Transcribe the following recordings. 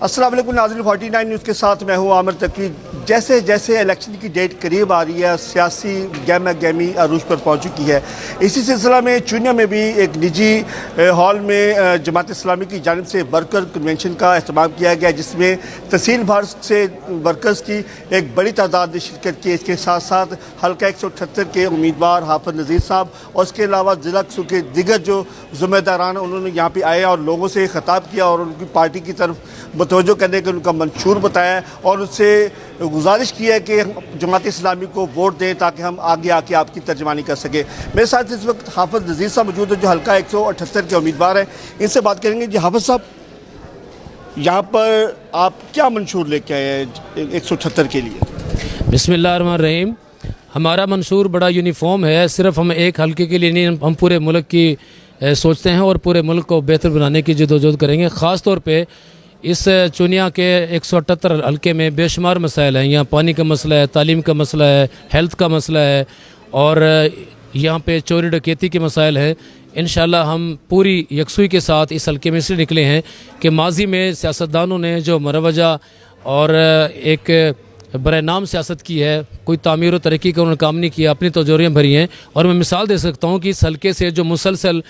अस्सलाम वालेकुम नाज़रीन, 49 न्यूज़ के साथ मैं हूँ आमिर तकी। जैसे जैसे इलेक्शन की डेट करीब आ रही है, सियासी गहमा गहमी अरूज पर पहुँच चुकी है। इसी सिलसिला में चुनिया में भी एक निजी हॉल में जमात इस्लामी की जानिब से वर्कर कन्वेंशन का अहतमाम किया गया, जिसमें तहसील भर से वर्कर्स की एक बड़ी तादाद ने शिरकत की। इसके साथ साथ हल्का 178 के उम्मीदवार हाफिज नज़ीर साहब और इसके अलावा ज़िला के दिगर जो ज़िम्मेदारान उन्होंने यहाँ पर आए और लोगों से खिताब किया और उनकी पार्टी की तरफ तवज्जो करने का उनका मंशूर बताया और उससे गुजारिश की है कि जमात इस्लामी को वोट दें ताकि हम आगे आके आपकी तर्जमानी कर सकें। मेरे साथ इस वक्त हाफिज नज़ीर साहब मौजूद है जो हल्का 178 के उम्मीदवार हैं। इनसे बात करेंगे। जी हाफिज साहब, यहाँ पर आप क्या मंशूर लेके आए हैं 178 के लिए? बिस्मिल्लाहिर्रहमानिर्रहीम। हमारा मंशूर बड़ा यूनिफॉर्म है, सिर्फ हम एक हल्के के लिए नहीं, हम पूरे मुल्क की सोचते हैं और पूरे मुल्क को बेहतर बनाने की जदोजहद करेंगे। ख़ास तौर पे इस चुनिया के 178 हल्के में बेशुमार मसाइल हैं। यहाँ पानी का मसला है, तालीम का मसला है, हेल्थ का मसला है और यहाँ पे चोरी डकैती के मसाइल हैं। इंशाल्लाह हम पूरी यकसुई के साथ इस हल्के में से निकले हैं कि माजी में सियासतदानों ने जो मरवजा और एक बड़े नाम सियासत की है, कोई तामीर व तरक्की का उन्होंने काम नहीं किया, अपनी तजोरियाँ भरी हैं। और मैं मिसाल दे सकता हूँ कि इस हल्के से जो मुसलसल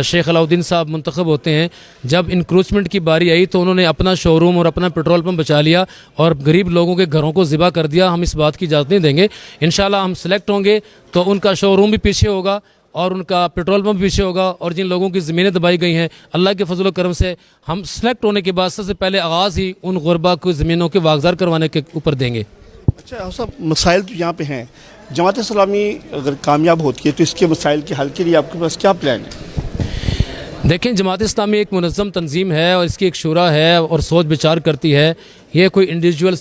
शेख अलाउद्दीन साहब मुंतखब होते हैं, जब इंक्रोचमेंट की बारी आई तो उन्होंने अपना शोरूम और अपना पेट्रोल पंप बचा लिया और गरीब लोगों के घरों को ज़िबा कर दिया। हम इस बात की इजाज़त नहीं देंगे। इंशाल्लाह हम सेलेक्ट होंगे तो उनका शोरूम भी पीछे होगा और उनका पेट्रोल पंप पीछे होगा और जिन लोगों की ज़मीनें दबाई गई हैं, अल्लाह के फजल करम से हम सेलेक्ट होने के बाद सबसे पहले आगाज़ ही उन गुरबा को ज़मीनों के वागज़ार करवाने के ऊपर देंगे। अच्छा सब मसाइल तो यहाँ पे हैं। जमात इस्लामी अगर कामयाब होती है तो इसके मसाइल के हल के लिए आपके पास क्या प्लान है? देखें, जमात इस्लामी एक मुनज़्ज़म तंजीम है और इसकी एक शुरा है और सोच विचार करती है। ये कोई इंडिविजुअल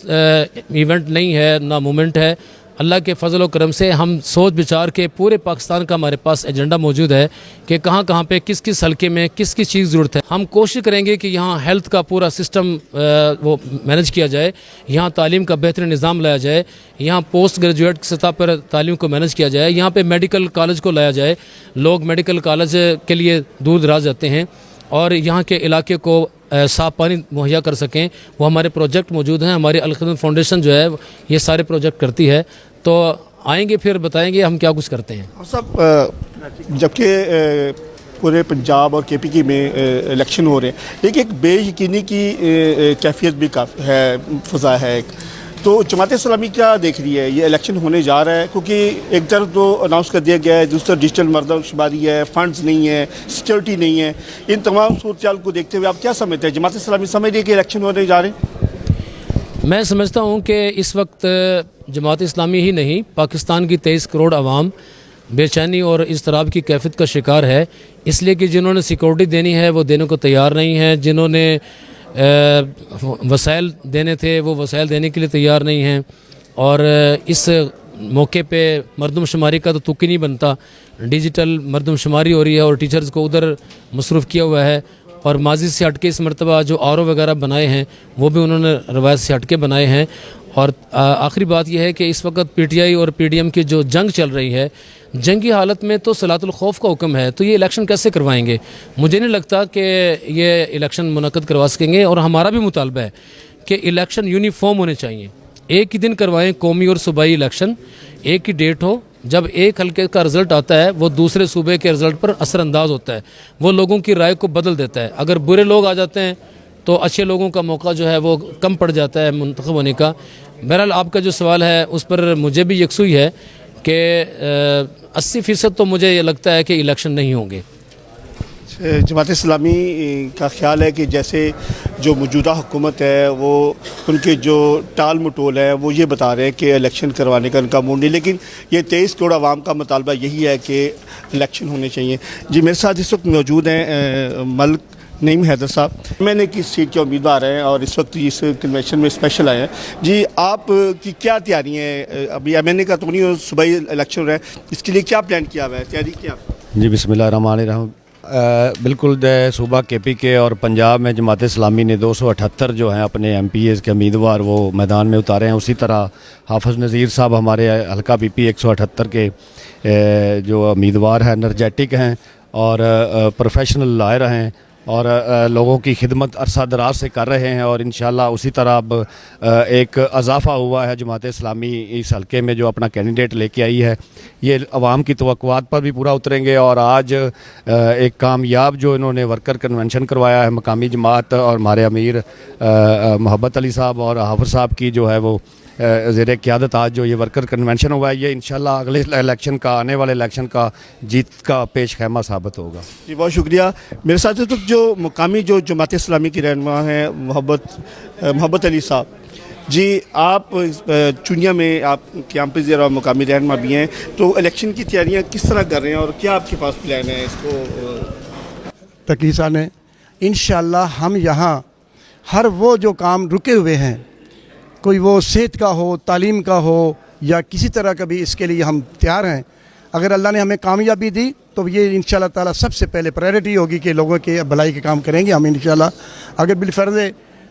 इवेंट नहीं है, ना मूवमेंट है। अल्लाह के फजल व करम से हम सोच विचार के पूरे पाकिस्तान का हमारे पास एजेंडा मौजूद है कि कहाँ कहाँ पे किस किस हल्के में किस किस चीज़ ज़रूरत है। हम कोशिश करेंगे कि यहाँ हेल्थ का पूरा सिस्टम वो मैनेज किया जाए, यहाँ तालीम का बेहतरीन निज़ाम लाया जाए, यहाँ पोस्ट ग्रेजुएट सतह पर तालीम को मैनेज किया जाए, यहाँ पे मेडिकल कॉलेज को लाया जाए। लोग मेडिकल कॉलेज के लिए दूर दराज जाते हैं और यहाँ के इलाके को साफ़ पानी मुहैया कर सकें। वो हमारे प्रोजेक्ट मौजूद हैं। हमारी अल खिदमत फाउंडेशन जो है ये सारे प्रोजेक्ट करती है, तो आएंगे फिर बताएंगे हम क्या कुछ करते हैं। और सब जबकि पूरे पंजाब और KPK में इलेक्शन हो रहे हैं, लेकिन एक बेयकीनी की कैफियत भी काफ़ी है, फ़ज़ा है। तो जमात इस्लामी क्या देख रही है? ये इलेक्शन होने जा रहा है क्योंकि एक तरफ तो अनाउंस कर दिया गया है, दूसरा डिजिटल मर्दमशुमारी है, फंड्स नहीं है, सिक्योरिटी नहीं है। इन तमाम सूरत को देखते हुए आप क्या समझते हैं? जमात इस्लामी समझ रही है कि इलेक्शन होने जा रहे हैं? मैं समझता हूँ कि इस वक्त जमात इस्लामी ही नहीं, पाकिस्तान की 23 करोड़ आवाम बेचैनी और इज़्तिराब की कैफियत का शिकार है। इसलिए कि जिन्होंने सिक्योरिटी देनी है वो देने को तैयार नहीं है, जिन्होंने वसाइल देने थे वो वसाइल देने के लिए तैयार नहीं हैं। और इस मौके पे मरदमशुमारी का तो तुक ही नहीं बनता। डिजिटल मरदमशुमारी हो रही है और टीचर्स को उधर मसरूफ़ किया हुआ है और माजी से हटके इस मरतबा जो RO वगैरह बनाए हैं वो भी उन्होंने रवायत से हटके बनाए हैं। और आखिरी बात यह है कि इस वक्त PTI और PDM की जो जंग चल रही है, जंगी हालत में तो सलातुल खौफ का हुक्म है, तो ये इलेक्शन कैसे करवाएंगे? मुझे नहीं लगता कि ये इलेक्शन मुनक़्क़द करवा सकेंगे। और हमारा भी मुतालबा है कि इलेक्शन यूनिफॉर्म होने चाहिए, एक ही दिन करवाएं कौमी और सूबाई इलेक्शन, एक ही डेट हो। जब एक हल्के का रिज़ल्ट आता है वो दूसरे सूबे के रिज़ल्ट पर असरअंदाज होता है, वो लोगों की राय को बदल देता है। अगर बुरे लोग आ जाते हैं तो अच्छे लोगों का मौका जो है वो कम पड़ जाता है मुंतखब होने का। बहरहाल आपका जो सवाल है उस पर मुझे भी यकसुई है कि 80% तो मुझे ये लगता है कि इलेक्शन नहीं होंगे। जमात इस्लामी का ख्याल है कि जैसे जो मौजूदा हुकूमत है वो उनके जो टाल मटोल है वो ये बता रहे हैं कि इलेक्शन करवाने का उनका मूड नहीं, लेकिन ये 23 करोड़ आवाम का मुतालबा यही है कि इलेक्शन होने चाहिए। जी मेरे साथ इस वक्त मौजूद हैं मलिक नईम हैदर साहब, मैंने किस सीट के उम्मीदवार हैं और इस वक्त इस कन्वेंशन में स्पेशल आए हैं। जी आप की क्या तैयारी है? अभी MNA का तो नहीं, सुबह इलेक्शन हो रहा है, इसके लिए क्या प्लान किया हुआ है, तैयारी क्या? जी बिस्मिल्लाहिर्रहमानिर्रहीम। बिल्कुल सूबा KPK और पंजाब में जमात इस्लामी ने 278 जो हैं अपने MPAs के उम्मीदवार वो मैदान में उतारे हैं। उसी तरह हाफिज नज़ीर साहब हमारे हल्का BP 178 के जो उम्मीदवार हैं, एनर्जेटिक हैं और प्रोफेशनल लायर हैं اور لوگوں کی خدمت عرصہ دراز سے کر رہے ہیں، اور انشاءاللہ اسی طرح اب ایک اضافہ ہوا ہے جماعت اسلامی اس حلقے میں جو اپنا کینڈیڈیٹ لے کے آئی ہے، یہ عوام کی توقعات پر بھی پورا اتریں گے۔ اور آج ایک کامیاب جو انہوں نے ورکر کنونشن کروایا ہے مقامی جماعت اور ہمارے امیر محبت علی صاحب اور حافظ صاحب کی جو ہے وہ زیر قیادت آج جو یہ ورکر کنونشن ہوا ہے، یہ انشاءاللہ اگلے الیکشن کا، آنے والے الیکشن کا جیت کا پیش خیمہ ثابت ہوگا۔ جی بہت شکریہ۔ میرے ساتھ اس وقت جو مقامی جو جماعت اسلامی کی رہنما ہیں محبت علی صاحب، جی آپ چونیا میں آپ قیام پذیر اور مقامی رہنما بھی ہیں، تو الیکشن کی تیاریاں کس طرح کر رہے ہیں اور کیا آپ کے پاس پلان ہے اس کو؟ تقی صاحب نے انشاءاللہ ہم یہاں ہر وہ جو کام رکے ہوئے ہیں، کوئی وہ صحت کا ہو، تعلیم کا ہو یا کسی طرح کا بھی، اس کے لیے ہم تیار ہیں۔ اگر اللہ نے ہمیں کامیابی دی تو یہ انشاءاللہ تعالیٰ سب سے پہلے پرائرٹی ہوگی کہ لوگوں کے بھلائی کے کام کریں گے ہم انشاءاللہ۔ اگر بالفرض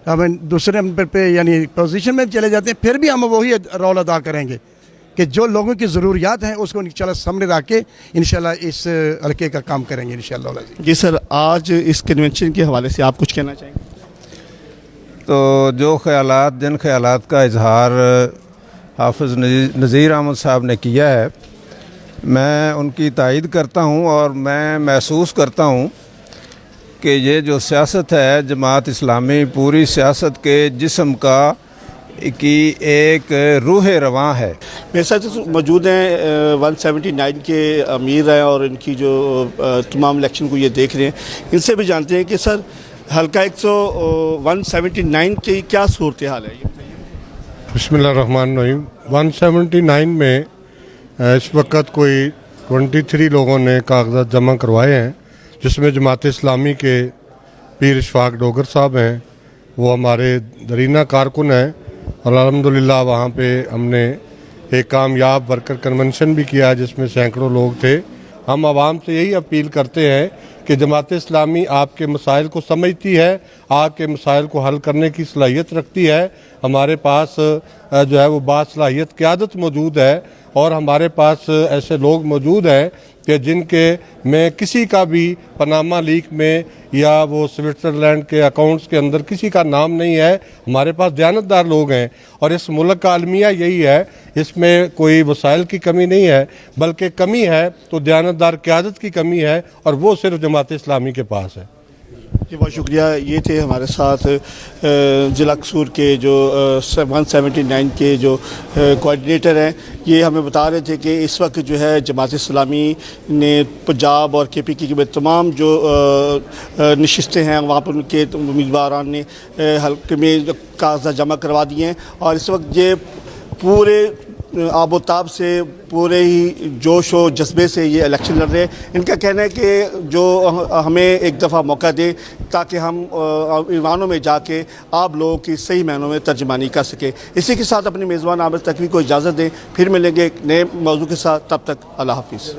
ہم دوسرے نمبر پہ یعنی پوزیشن میں چلے جاتے ہیں، پھر بھی ہم وہی رول ادا کریں گے کہ جو لوگوں کی ضروریات ہیں اس کو انشاءاللہ سامنے رکھ کے انشاءاللہ اس حلقے کا کام کریں گے انشاءاللہ۔ جی سر، آج اس کنونشن کے حوالے سے آپ کچھ کہنا چاہیں گے؟ تو جو خیالات، جن خیالات کا اظہار حافظ نذیر احمد صاحب نے کیا ہے، میں ان کی تائید کرتا ہوں، اور میں محسوس کرتا ہوں کہ یہ جو سیاست ہے جماعت اسلامی پوری سیاست کے جسم کی ایک روح رواں ہے۔ میرے ساتھ موجود ہیں 179 کے امیر ہیں اور ان کی جو تمام الیکشن کو یہ دیکھ رہے ہیں، ان سے بھی جانتے ہیں کہ سر حلقہ 179 کی کیا صورتحال ہے؟ بسم اللہ الرحمن الرحیم۔ 179 میں اس وقت کوئی 23 لوگوں نے کاغذات جمع کروائے ہیں، جس میں جماعت اسلامی کے پیر اشفاق ڈوگر صاحب ہیں، وہ ہمارے درینہ کارکن ہیں، اور الحمدللہ وہاں پہ ہم نے ایک کامیاب ورکر کنونشن بھی کیا جس میں سینکڑوں لوگ تھے۔ ہم عوام سے یہی اپیل کرتے ہیں کہ جماعت اسلامی آپ کے مسائل کو سمجھتی ہے، آپ کے مسائل کو حل کرنے کی صلاحیت رکھتی ہے۔ ہمارے پاس جو ہے وہ باصلاحیت قیادت موجود ہے، اور ہمارے پاس ایسے لوگ موجود ہیں کہ جن کے میں کسی کا بھی پاناما لیک میں یا وہ سوئٹزرلینڈ کے اکاؤنٹس کے اندر کسی کا نام نہیں ہے۔ ہمارے پاس دیانتدار لوگ ہیں، اور اس ملک کا المیہ یہی ہے، اس میں کوئی وسائل کی کمی نہیں ہے، بلکہ کمی ہے تو دیانتدار قیادت کی کمی ہے، اور وہ صرف جماعت اسلامی کے پاس ہے۔ جی بہت شکریہ۔ یہ تھے ہمارے ساتھ ضلع قصور کے جو 179 کے جو کوآرڈینیٹر ہیں، یہ ہمیں بتا رہے تھے کہ اس وقت جو ہے جماعت اسلامی نے پنجاب اور KPK کے تمام جو نشستیں ہیں وہاں پر ان کے امیدواران نے حلقے میں کاغذات جمع کروا دیے ہیں، اور اس وقت یہ پورے آب و تاب سے، پورے ہی جوش و جذبے سے یہ الیکشن لڑ رہے ہیں۔ ان کا کہنا ہے کہ جو ہمیں ایک دفعہ موقع دے تاکہ ہم ایوانوں میں جا کے آپ لوگوں کی صحیح معنوں میں ترجمانی کر سکیں۔ اسی کے ساتھ اپنے میزبان عامر تقوی کو اجازت دیں، پھر ملیں گے ایک نئے موضوع کے ساتھ، تب تک اللہ حافظ۔